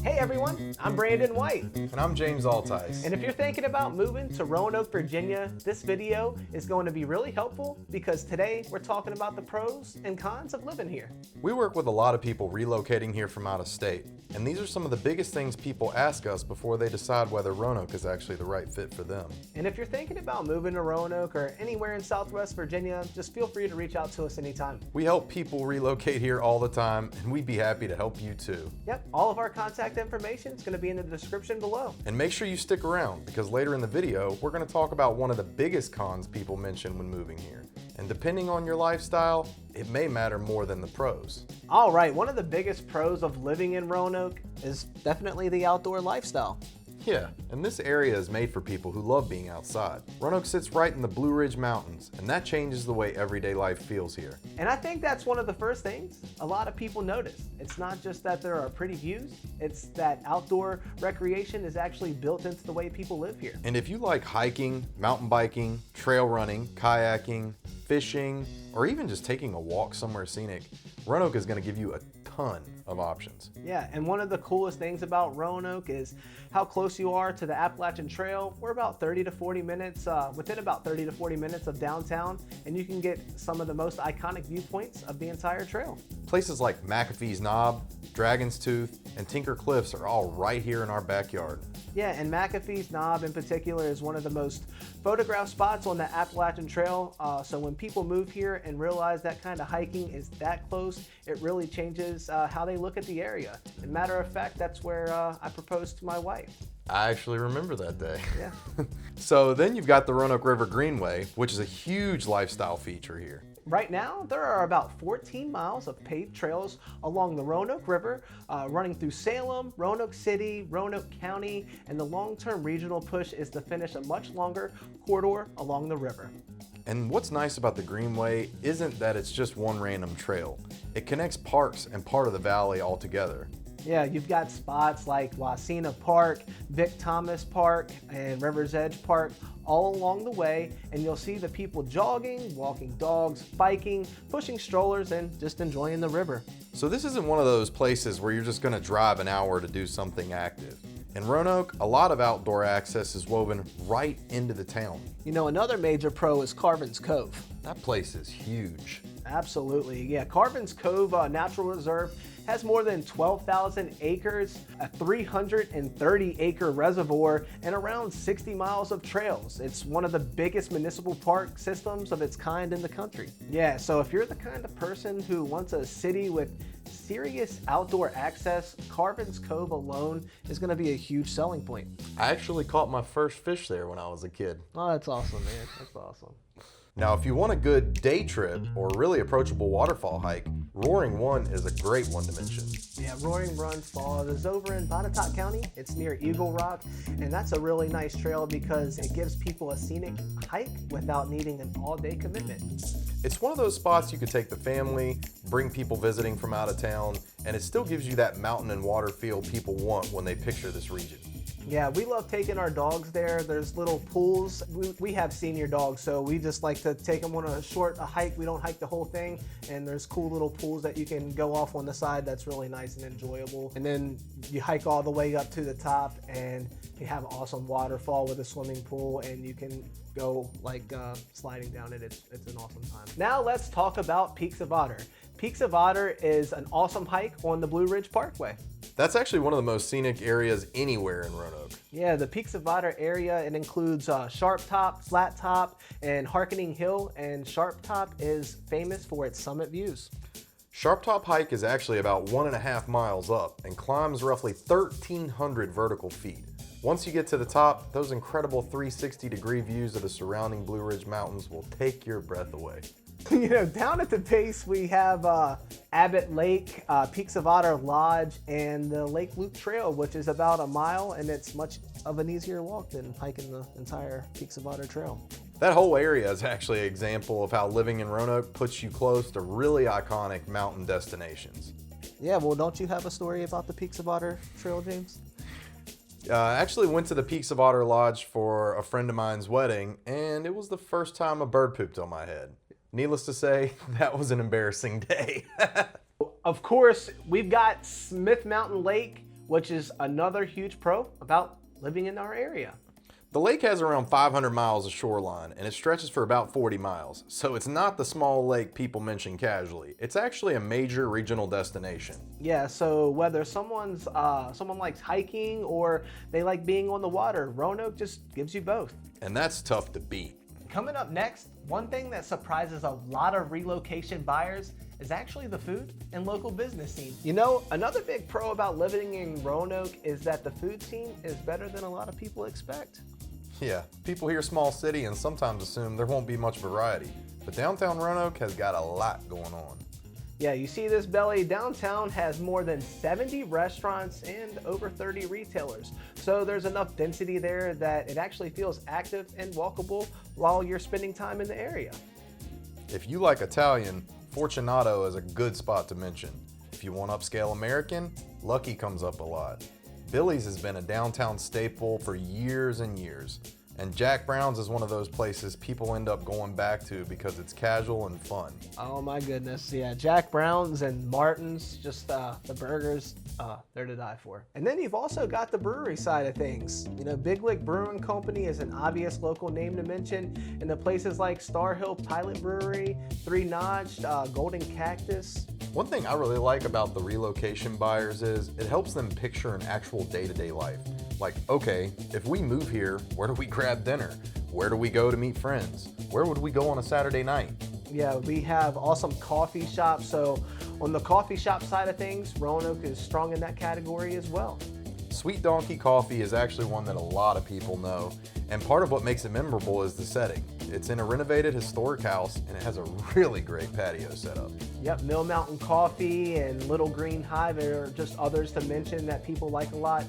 Hey everyone, I'm Brandon White. And I'm James Altice. And if you're thinking about moving to Roanoke, Virginia, this video is going to be really helpful because today we're talking about the pros and cons of living here. We work with a lot of people relocating here from out of state, and these are some of the biggest things people ask us before they decide whether Roanoke is actually the right fit for them. And if you're thinking about moving to Roanoke or anywhere in Southwest Virginia, just feel free to reach out to us anytime. We help people relocate here all the time, and we'd be happy to help you too. Yep, all of our contact information is going to be in the description below. And make sure you stick around, because later in the video, we're going to talk about one of the biggest cons people mention when moving here. And depending on your lifestyle, it may matter more than the pros. All right, one of the biggest pros of living in Roanoke is definitely the outdoor lifestyle. Yeah, and this area is made for people who love being outside. Roanoke sits right in the Blue Ridge Mountains, and that changes the way everyday life feels here. And I think that's one of the first things a lot of people notice. It's not just that there are pretty views, it's that outdoor recreation is actually built into the way people live here. And if you like hiking, mountain biking, trail running, kayaking, fishing, or even just taking a walk somewhere scenic, Roanoke is going to give you a ton of options. Yeah, and one of the coolest things about Roanoke is how close you are to the Appalachian Trail. We're about 30 to 40 minutes, within about 30 to 40 minutes of downtown, and you can get some of the most iconic viewpoints of the entire trail. Places like McAfee's Knob, Dragon's Tooth, and Tinker Cliffs are all right here in our backyard. Yeah, and McAfee's Knob in particular is one of the most photographed spots on the Appalachian Trail. So when people move here and realize that kind of hiking is that close, it really changes how they look at the area. And matter of fact, that's where I proposed to my wife. I actually remember that day. Yeah. So then you've got the Roanoke River Greenway, which is a huge lifestyle feature here. Right now, there are about 14 miles of paved trails along the Roanoke River, running through Salem, Roanoke City, Roanoke County, and the long-term regional push is to finish a much longer corridor along the river. And what's nice about the Greenway isn't that it's just one random trail. It connects parks and part of the valley all together. Yeah, you've got spots like Wasena Park, Vic Thomas Park, and River's Edge Park all along the way, and you'll see the people jogging, walking dogs, biking, pushing strollers, and just enjoying the river. So this isn't one of those places where you're just going to drive an hour to do something active. In Roanoke, a lot of outdoor access is woven right into the town. You know, another major pro is Carvins Cove. That place is huge. Absolutely, yeah. Carvins Cove Natural Reserve has more than 12,000 acres, a 330-acre reservoir, and around 60 miles of trails. It's one of the biggest municipal park systems of its kind in the country. Yeah, so if you're the kind of person who wants a city with serious outdoor access, Carvins Cove alone is going to be a huge selling point. I actually caught my first fish there when I was a kid. Oh, that's awesome, man. That's awesome. Now, if you want a good day trip or a really approachable waterfall hike, Roaring Run is a great one to mention. Yeah, Roaring Run Falls is over in Botetourt County. It's near Eagle Rock, and that's a really nice trail because it gives people a scenic hike without needing an all-day commitment. It's one of those spots you could take the family, bring people visiting from out of town, and it still gives you that mountain and water feel people want when they picture this region. Yeah, we love taking our dogs there. There's little pools. We have senior dogs, so we just like to take them on a short hike. We don't hike the whole thing, and there's cool little pools that you can go off on the side that's really nice and enjoyable. And then you hike all the way up to the top, and you have an awesome waterfall with a swimming pool, and you can go like sliding down it. It's an awesome time. Now let's talk about Peaks of Otter. Peaks of Otter is an awesome hike on the Blue Ridge Parkway. That's actually one of the most scenic areas anywhere in Roanoke. Yeah, the Peaks of Otter area, it includes Sharp Top, Flat Top, and Harkening Hill, and Sharp Top is famous for its summit views. Sharp Top hike is actually about 1.5 miles up and climbs roughly 1,300 vertical feet. Once you get to the top, those incredible 360-degree views of the surrounding Blue Ridge Mountains will take your breath away. You know, down at the base, we have Abbott Lake, Peaks of Otter Lodge, and the Lake Loop Trail, which is about a mile, and it's much of an easier walk than hiking the entire Peaks of Otter Trail. That whole area is actually an example of how living in Roanoke puts you close to really iconic mountain destinations. Yeah, well, don't you have a story about the Peaks of Otter Trail, James? I actually went to the Peaks of Otter Lodge for a friend of mine's wedding, and it was the first time a bird pooped on my head. Needless to say, that was an embarrassing day. Of course, we've got Smith Mountain Lake, which is another huge pro about living in our area. The lake has around 500 miles of shoreline, and it stretches for about 40 miles, so it's not the small lake people mention casually. It's actually a major regional destination. Yeah, so whether someone likes hiking or they like being on the water, Roanoke just gives you both. And that's tough to beat. Coming up next, one thing that surprises a lot of relocation buyers is actually the food and local business scene. You know, another big pro about living in Roanoke is that the food scene is better than a lot of people expect. Yeah, people hear small city and sometimes assume there won't be much variety, but downtown Roanoke has got a lot going on. Yeah, you see this belly, downtown has more than 70 restaurants and over 30 retailers. So there's enough density there that it actually feels active and walkable while you're spending time in the area. If you like Italian, Fortunato is a good spot to mention. If you want upscale American, Lucky comes up a lot. Billy's has been a downtown staple for years and years. And Jack Brown's is one of those places people end up going back to because it's casual and fun. Oh my goodness, yeah, Jack Brown's and Martin's, just the burgers, they're to die for. And then you've also got the brewery side of things. You know, Big Lick Brewing Company is an obvious local name to mention, and the places like Star Hill Pilot Brewery, Three Notched, Golden Cactus. One thing I really like about the relocation buyers is it helps them picture an actual day-to-day life. Like, okay, if we move here, where do we grab dinner? Where do we go to meet friends? Where would we go on a Saturday night? Yeah, we have awesome coffee shops. So on the coffee shop side of things, Roanoke is strong in that category as well. Sweet Donkey Coffee is actually one that a lot of people know, and part of what makes it memorable is the setting. It's in a renovated historic house, and it has a really great patio setup. Yep, Mill Mountain Coffee and Little Green Hive are just others to mention that people like a lot,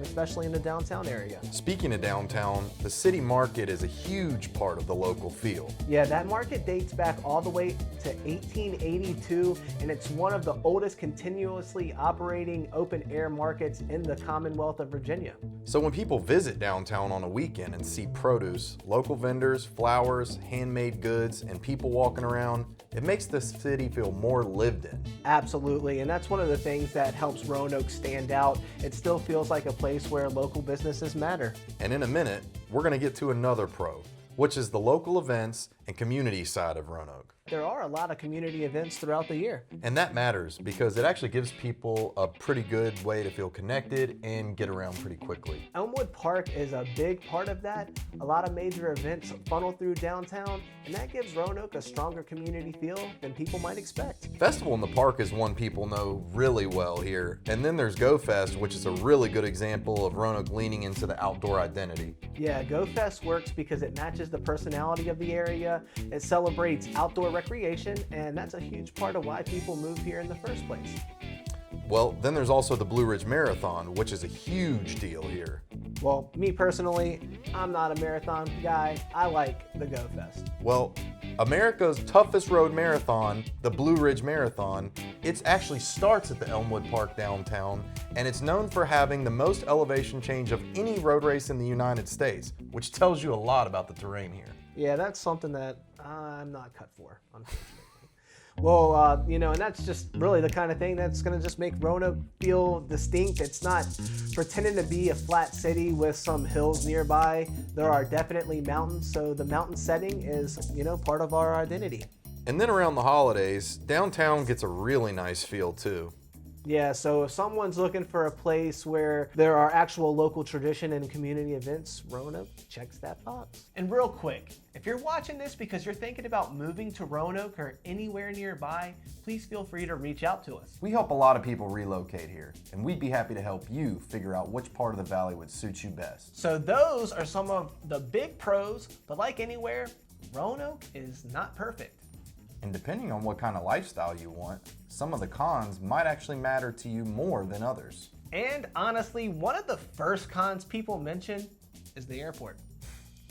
especially in the downtown area. Speaking of downtown, the city market is a huge part of the local feel. Yeah, that market dates back all the way to 1882, and it's one of the oldest continuously operating open-air markets in the Commonwealth of Virginia. So when people visit downtown on a weekend and see produce, local vendors, flowers, handmade goods, and people walking around, it makes the city feel more lived in. Absolutely, and that's one of the things that helps Roanoke stand out. It still feels like a place where local businesses matter. And in a minute, we're going to get to another pro, which is the local events and community side of Roanoke. There are a lot of community events throughout the year. And that matters because it actually gives people a pretty good way to feel connected and get around pretty quickly. Elmwood Park is a big part of that. A lot of major events funnel through downtown, and that gives Roanoke a stronger community feel than people might expect. Festival in the Park is one people know really well here. And then there's Go Fest, which is a really good example of Roanoke leaning into the outdoor identity. Yeah, Go Fest works because it matches the personality of the area. It celebrates outdoor recreation, and that's a huge part of why people move here in the first place. Well, then there's also the Blue Ridge Marathon, which is a huge deal here. Well, me personally, I'm not a marathon guy. I like the Go Fest. Well, America's toughest road marathon, the Blue Ridge Marathon, it actually starts at the Elmwood Park downtown, and it's known for having the most elevation change of any road race in the United States, which tells you a lot about the terrain here. Yeah, that's something that I'm not cut for, unfortunately. Well, and that's just really the kind of thing that's going to just make Roanoke feel distinct. It's not pretending to be a flat city with some hills nearby. There are definitely mountains, so the mountain setting is, part of our identity. And then around the holidays, downtown gets a really nice feel too. Yeah, so if someone's looking for a place where there are actual local tradition and community events, Roanoke checks that box. And real quick, if you're watching this because you're thinking about moving to Roanoke or anywhere nearby, please feel free to reach out to us. We help a lot of people relocate here, and we'd be happy to help you figure out which part of the valley would suit you best. So those are some of the big pros, but like anywhere, Roanoke is not perfect. And depending on what kind of lifestyle you want, some of the cons might actually matter to you more than others. And honestly, one of the first cons people mention is the airport.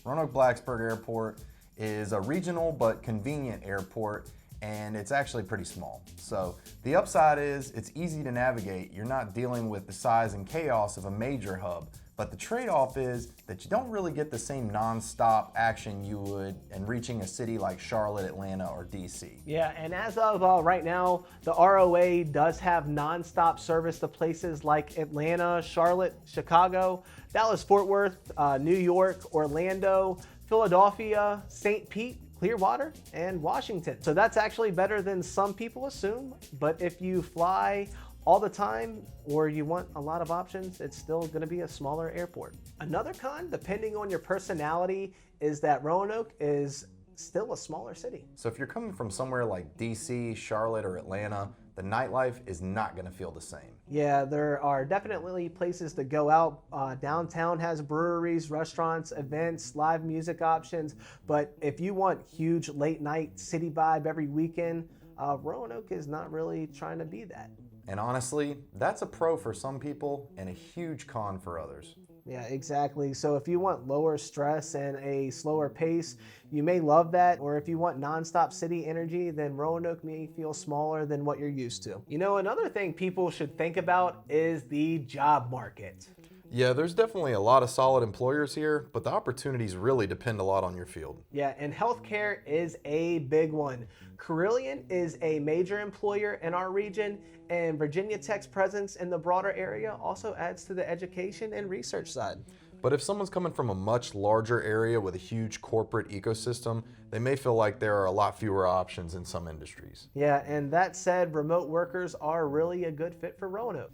Roanoke-Blacksburg Airport is a regional but convenient airport, and it's actually pretty small. So the upside is it's easy to navigate. You're not dealing with the size and chaos of a major hub, But the trade-off is that you don't really get the same non-stop action you would in reaching a city like Charlotte, Atlanta, or DC. Yeah, and as of right now, the ROA does have nonstop service to places like Atlanta, Charlotte, Chicago, Dallas, Fort Worth, New York, Orlando, Philadelphia, St. Pete, Clearwater, and Washington. So that's actually better than some people assume. But if you fly all the time or you want a lot of options, it's still going to be a smaller airport. Another con, depending on your personality, is that Roanoke is still a smaller city. So if you're coming from somewhere like DC, Charlotte, or Atlanta, the nightlife is not going to feel the same. Yeah, there are definitely places to go out. Downtown has breweries, restaurants, events, live music options. But if you want huge late night city vibe every weekend, Roanoke is not really trying to be that. And honestly, that's a pro for some people and a huge con for others. Yeah, exactly. So if you want lower stress and a slower pace, you may love that. Or if you want nonstop city energy, then Roanoke may feel smaller than what you're used to. You know, another thing people should think about is the job market. Yeah, there's definitely a lot of solid employers here, but the opportunities really depend a lot on your field. Yeah, and healthcare is a big one. Carilion is a major employer in our region, and Virginia Tech's presence in the broader area also adds to the education and research side. But if someone's coming from a much larger area with a huge corporate ecosystem, they may feel like there are a lot fewer options in some industries. Yeah, and that said, remote workers are really a good fit for Roanoke.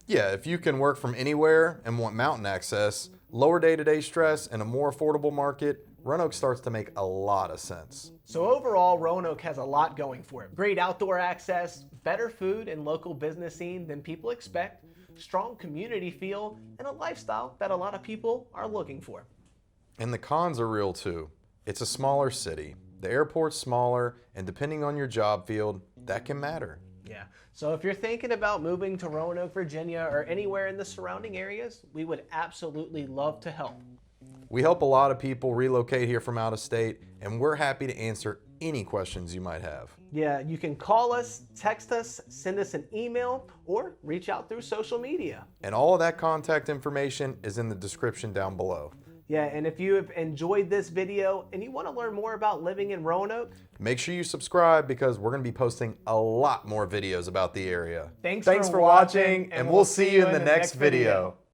Yeah, if you can work from anywhere and want mountain access, lower day-to-day stress, and a more affordable market, Roanoke starts to make a lot of sense. So overall, Roanoke has a lot going for it. Great outdoor access, better food and local business scene than people expect, strong community feel, and a lifestyle that a lot of people are looking for. And the cons are real too. It's a smaller city, the airport's smaller, and depending on your job field, that can matter. Yeah, so if you're thinking about moving to Roanoke, Virginia, or anywhere in the surrounding areas, we would absolutely love to help. We help a lot of people relocate here from out of state, and we're happy to answer any questions you might have. Yeah, you can call us, text us, send us an email, or reach out through social media. And all of that contact information is in the description down below. Yeah, and if you have enjoyed this video and you want to learn more about living in Roanoke, make sure you subscribe because we're going to be posting a lot more videos about the area. Thanks for watching, and we'll see you in the next video.